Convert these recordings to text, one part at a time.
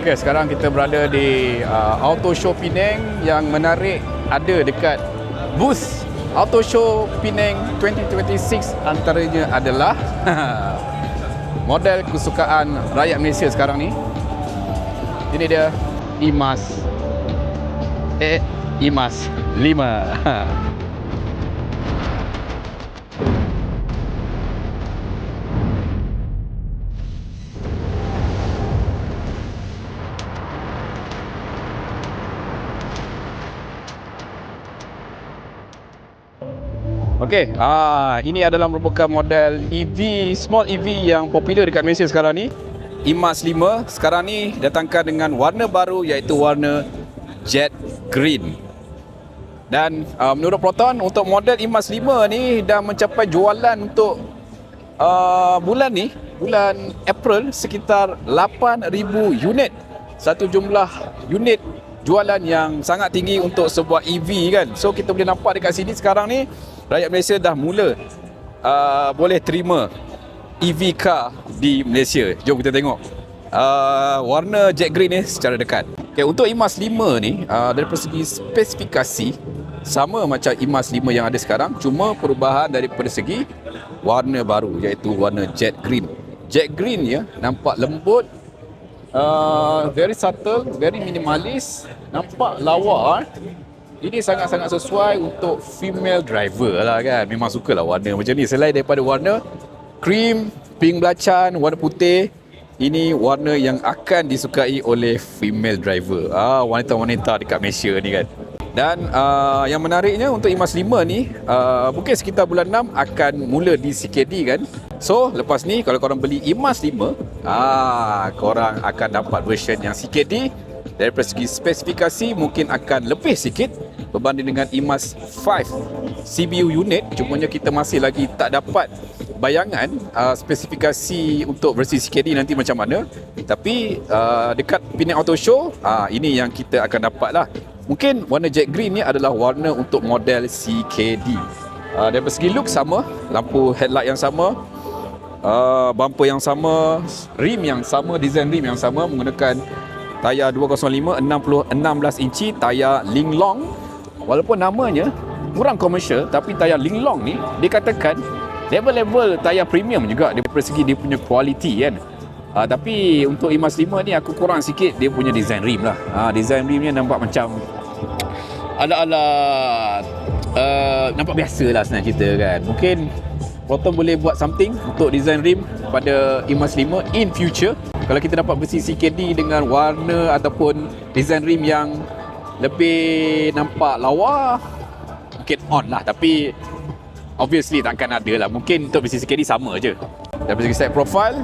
Okay, sekarang kita berada di Auto Show Penang. Yang menarik ada dekat booth Auto Show Penang 2026 antaranya adalah model kesukaan rakyat Malaysia sekarang ni. Ini dia IMAZ IMAZ 5. Okey, ini adalah merupakan model EV, small EV yang popular dekat Malaysia sekarang ni. IMAZ 5 sekarang ni datangkan dengan warna baru iaitu warna Jet Green. Dan menurut Proton, untuk model IMAZ 5 ni dah mencapai jualan untuk bulan ni, bulan April, sekitar 8,000 unit. Satu jumlah unit jualan yang sangat tinggi untuk sebuah EV kan. So kita boleh nampak dekat sini sekarang ni rakyat Malaysia dah mula boleh terima EV car di Malaysia. Jom kita tengok warna jet green ni secara dekat. Okay, untuk IMAZ 5 ni dari segi spesifikasi sama macam IMAZ 5 yang ada sekarang, cuma perubahan daripada segi warna baru iaitu warna jet green. Jet green ya nampak lembut, very subtle, very minimalis, nampak lawa. Ini sangat-sangat sesuai untuk female driver lah kan. Memang sukalah warna macam ni. Selain daripada warna cream, pink belacan, warna putih, ini warna yang akan disukai oleh female driver, wanita-wanita dekat Malaysia ni kan. Dan yang menariknya untuk IMAZ 5 ni, mungkin sekitar bulan 6 akan mula di CKD kan. So lepas ni kalau korang beli IMAZ 5, korang akan dapat version yang CKD. Dari segi spesifikasi mungkin akan lebih sikit berbanding dengan IMAZ 5 CBU unit. Cumanya kita masih lagi tak dapat bayangan spesifikasi untuk versi CKD nanti macam mana. Tapi dekat Penang Auto Show, ini yang kita akan dapat lah. Mungkin warna jet green ni adalah warna untuk model CKD. Dari segi look sama, lampu headlight yang sama, bumper yang sama, rim yang sama, design rim yang sama, menggunakan tayar 205 16 inci, tayar Linglong. Walaupun namanya kurang komersial, tapi tayar Linglong ni dikatakan level-level tayar premium juga dari segi dia punya kualiti kan. Tapi untuk IMAZ 5 ni aku kurang sikit dia punya design rim lah. Design rimnya nampak macam ala-ala nampak biasa lah senang cerita kan. Mungkin Proton boleh buat something untuk design rim pada IMAZ 5 in future. Kalau kita dapat versi CKD dengan warna ataupun design rim yang lebih nampak lawa, mungkin on lah. Tapi obviously takkan ada lah. Mungkin untuk versi CKD sama je. Dari segi side profile,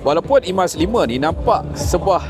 walaupun IMAZ 5 ni nampak sebuah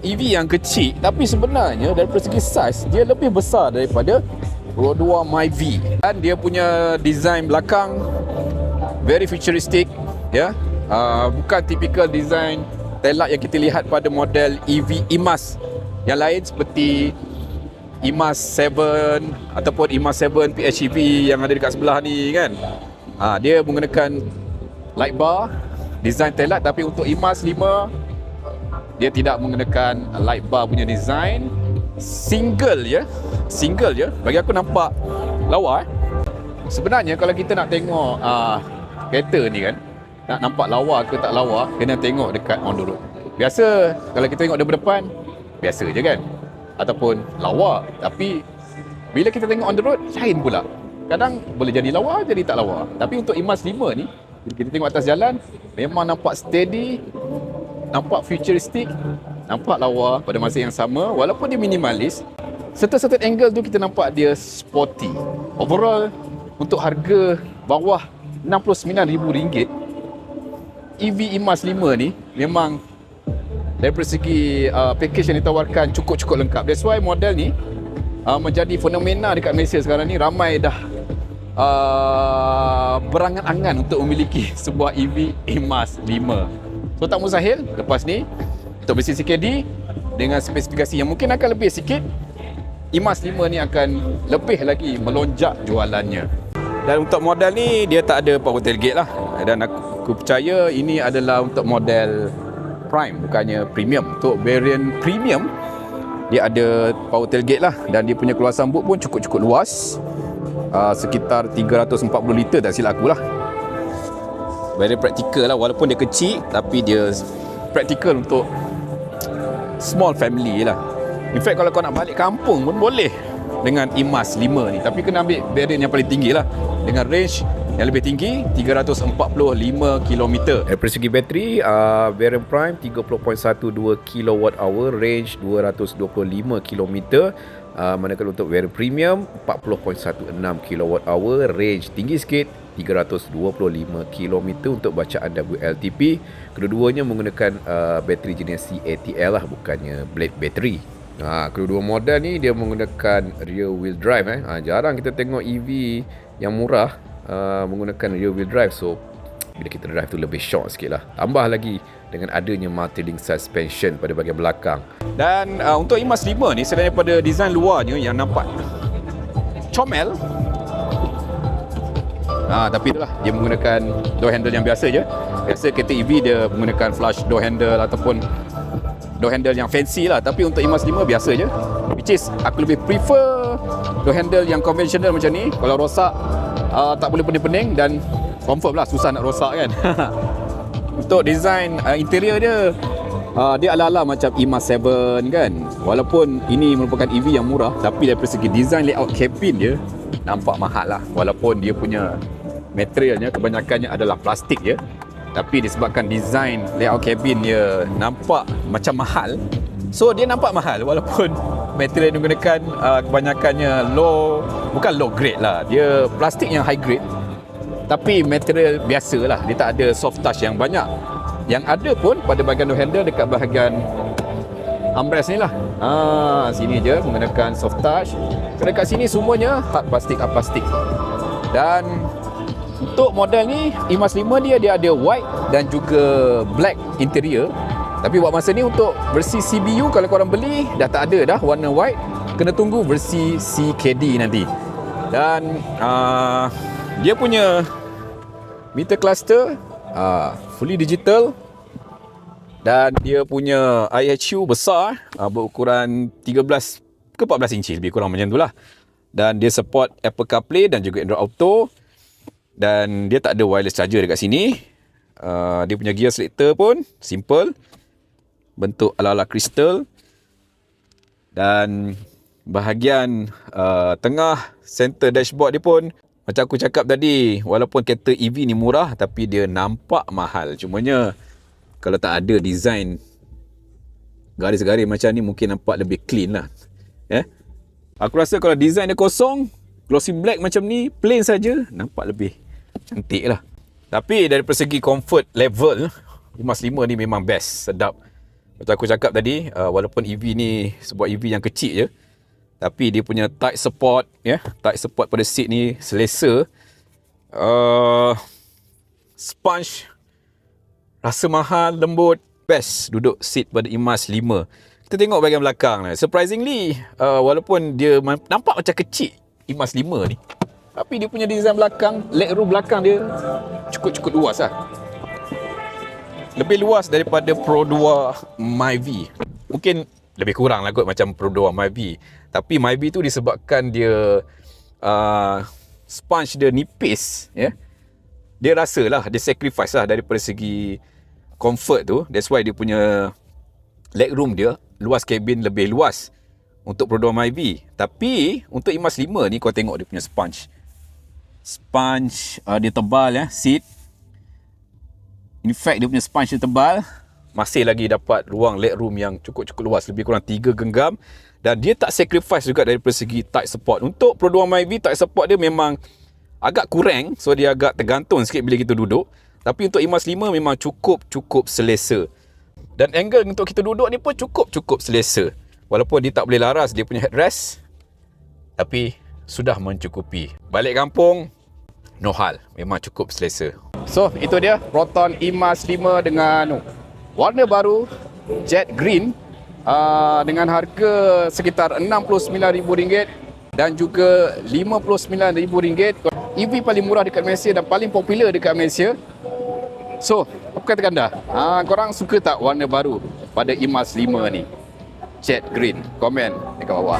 EV yang kecil, tapi sebenarnya dari segi size dia lebih besar daripada Road 2 Myvi. Dan dia punya design belakang very futuristic ya. Bukan typical design taillight yang kita lihat pada model EV IMAZ yang lain seperti IMAZ 7 ataupun IMAZ 7 PHEV yang ada dekat sebelah ni kan. Dia menggunakan light bar design taillight, tapi untuk IMAZ 5 dia tidak menggunakan light bar punya design. Single je. Bagi aku nampak lawa. Sebenarnya kalau kita nak tengok kereta ni kan, nak nampak lawa ke tak lawa, kena tengok dekat on the road. Biasa kalau kita tengok dari depan, biasa je kan, ataupun lawa. Tapi bila kita tengok on the road, lain pula. Kadang boleh jadi lawa, jadi tak lawa. Tapi untuk IMAZ 5 ni, bila kita tengok atas jalan, memang nampak steady, nampak futuristic, nampak lawa pada masa yang sama. Walaupun dia minimalis, certain angle tu kita nampak dia sporty. Overall, untuk harga bawah RM69,000, EV IMAZ 5 ni memang dari segi package yang ditawarkan cukup lengkap. That's why model ni menjadi fenomena dekat Malaysia sekarang ni. Ramai dah berangan-angan untuk memiliki sebuah EV IMAZ 5. So tak mustahil lepas ni untuk versi CKD dengan spesifikasi yang mungkin akan lebih sikit, IMAZ 5 ni akan lebih lagi melonjak jualannya. Dan untuk model ni dia tak ada power tailgate lah. Dan aku percaya ini adalah untuk model Prime, bukannya Premium. Untuk variant Premium, dia ada power tailgate lah, dan dia punya keluasan boot pun cukup-cukup luas, sekitar 340 liter tak silap aku lah. Very practical lah, walaupun dia kecil tapi dia practical untuk small family lah. In fact, kalau kau nak balik kampung pun boleh dengan IMAZ 5 ni, tapi kena ambil variant yang paling tinggi lah, dengan range yang lebih tinggi, 345 km. Dari segi bateri, variant Prime 30.12 kWh, range 225 km. Manakala untuk variant Premium 40.16 kWh, range tinggi sikit 325 km untuk bacaan WLTP. Kedua-duanya menggunakan bateri jenis CATL lah, bukannya blade battery. Kedua-dua model ni dia menggunakan rear wheel drive. Jarang kita tengok EV yang murah menggunakan rear wheel drive, so bila kita drive tu lebih shock sikit lah. Tambah lagi dengan adanya multi-link suspension pada bahagian belakang. Dan untuk IMAZ 5 ni, selain daripada design luarnya yang nampak comel, tapi itulah, dia menggunakan door handle yang biasa je. Biasa kereta EV dia menggunakan flush door handle ataupun door handle yang fancy lah, tapi untuk IMAZ 5 biasa je, which is aku lebih prefer door handle yang conventional macam ni. Kalau rosak tak boleh pening-pening, dan confirm lah susah nak rosak kan. Untuk design interior dia, dia ala-ala macam IMAZ 7 kan. Walaupun ini merupakan EV yang murah, tapi dari segi design layout cabin dia nampak mahal lah. Walaupun dia punya materialnya kebanyakannya adalah plastik je, tapi disebabkan design layout cabin dia nampak macam mahal, so dia nampak mahal walaupun material yang digunakan kebanyakannya bukan low grade lah, dia plastik yang high grade, tapi material biasa lah, dia tak ada soft touch yang banyak. Yang ada pun pada bahagian door handle dekat bahagian armrest ni lah, sini je menggunakan soft touch. Dekat sini semuanya hard plastik. Dan untuk model ni IMAZ 5 dia ada white dan juga black interior. Tapi buat masa ni untuk versi CBU, kalau korang beli dah tak ada dah warna white, kena tunggu versi CKD nanti. Dan dia punya meter cluster fully digital, dan dia punya IHU besar, berukuran 13 ke 14 inci, lebih kurang macam tu lah. Dan dia support Apple CarPlay dan juga Android Auto, dan dia tak ada wireless charger dekat sini. Dia punya gear selector pun simple, bentuk ala-ala kristal. Dan bahagian tengah center dashboard dia pun, macam aku cakap tadi, walaupun kereta EV ni murah, tapi dia nampak mahal. Cumanya kalau tak ada design garis-garis macam ni, mungkin nampak lebih clean lah. Aku rasa kalau design dia kosong, glossy black macam ni, plain saja, nampak lebih cantik lah. Tapi dari segi comfort level, IMAZ 5 ni memang best, sedap. Macam aku cakap tadi, walaupun EV ni sebuah EV yang kecil je, tapi dia punya tight support, tight support pada seat ni selesa. Sponge rasa mahal, lembut, best duduk seat pada IMAZ 5. Kita tengok bahagian belakang lah. Surprisingly, walaupun dia nampak macam kecil IMAZ 5 ni, tapi dia punya design belakang, legroom belakang dia cukup-cukup luas lah. Lebih luas daripada Pro 2 Myvi. Mungkin lebih kurang lah kot macam Pro 2 Myvi. Tapi Myvi tu disebabkan dia sponge dia nipis, dia rasa lah, dia sacrifice lah daripada segi comfort tu. That's why dia punya legroom dia, luas kabin lebih luas untuk Pro 2 Myvi. Tapi untuk IMAZ 5 ni, kau tengok dia punya sponge dia tebal, seat. In fact, dia punya sponge dia tebal, masih lagi dapat ruang legroom yang cukup-cukup luas, lebih kurang 3 genggam. Dan dia tak sacrifice juga daripada segi tight support. Untuk Pro 2 Myvi, tight support dia memang agak kurang, so dia agak tergantung sikit bila kita duduk. Tapi untuk IMAZ 5 memang cukup selesa. Dan angle untuk kita duduk ni pun cukup selesa. Walaupun dia tak boleh laras dia punya headrest, tapi sudah mencukupi. Balik kampung, no hal, memang cukup selesa. So, itu dia Proton IMAZ 5 dengan warna baru Jet Green, dengan harga sekitar RM69,000 dan juga RM59,000. EV paling murah dekat Malaysia dan paling popular dekat Malaysia. So, Apa katakan dah? Korang suka tak warna baru pada IMAX 5 ni? Jet Green. Komen dekat bawah.